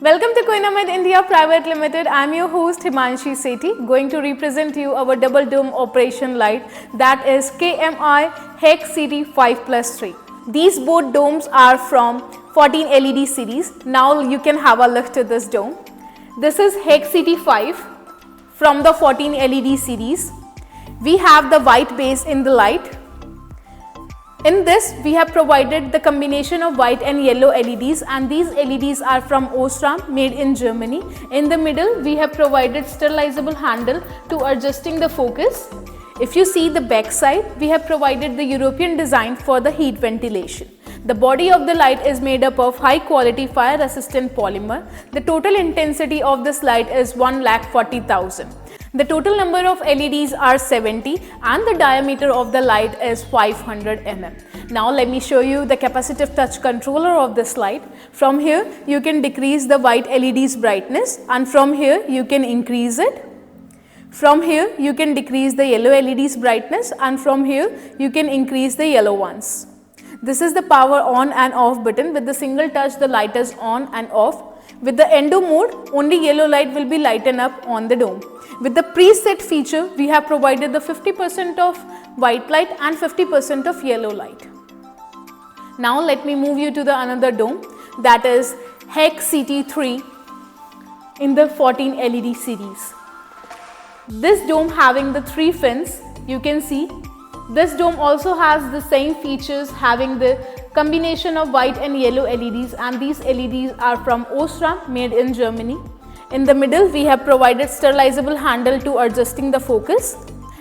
Welcome to Koinamed India Private Limited. I am your host Himanshi Sethi, going to represent you our double dome operation light, that is KMI HEX CT 5+3. These both domes are from 14 LED series. Now you can have a look to this dome. This is HEX CT 5 from the 14 LED series. We have the white base in the light. In this, we have provided the combination of white and yellow LEDs, and these LEDs are from Osram, made in Germany. In the middle, we have provided sterilizable handle to adjusting the focus. If you see the back side, we have provided the European design for the heat ventilation. The body of the light is made up of high quality fire resistant polymer. The total intensity of this light is 1,40,000. The total number of LEDs are 70 and the diameter of the light is 500 mm. Now let me show you the capacitive touch controller of this light. From here you can decrease the white LED's brightness, and from here you can increase it. From here you can decrease the yellow LED's brightness, and from here you can increase the yellow ones. This is the power on and off button. With the single touch the light is on and off. With the Endo mode, only yellow light will be lightened up on the dome. With the preset feature, we have provided the 50% of white light and 50% of yellow light. Now let me move you to the another dome, that is HEX CT 3 in the 14 LED series. This dome having the 3 fins, you can see. This dome also has the same features, having the combination of white and yellow LEDs, and these LEDs are from Osram, made in Germany. In the middle, we have provided sterilizable handle to adjusting the focus.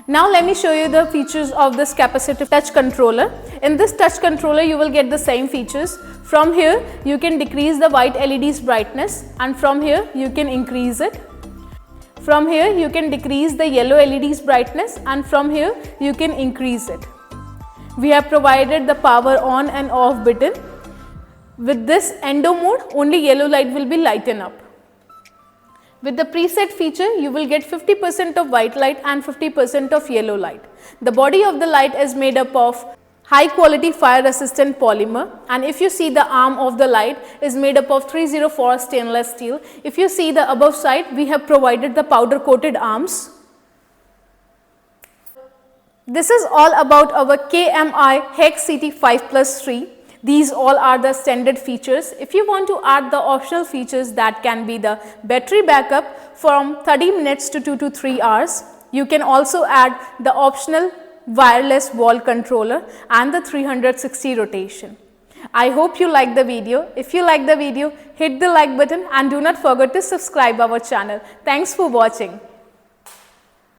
Now let me show you the features of this capacitive touch controller. In this touch controller, you will get the same features. From here, you can decrease the white LED's brightness, and from here you can increase it. From here you can decrease the yellow LED's brightness, and from here you can increase it. We have provided the power on and off button. With this Endo mode, only yellow light will be lightened up. With the preset feature, you will get 50% of white light and 50% of yellow light. The body of the light is made up of high quality fire resistant polymer, and if you see the arm of the light is made up of 304 stainless steel. If you see the above side, we have provided the powder coated arms. This is all about our KMI HEX CT 5+3. These all are the standard features. If you want to add the optional features, that can be the battery backup from 30 minutes to 2 to 3 hours. You can also add the optional wireless wall controller and the 360 rotation. I hope you like the video. If you like the video, hit the like button and do not forget to subscribe our channel. Thanks for watching.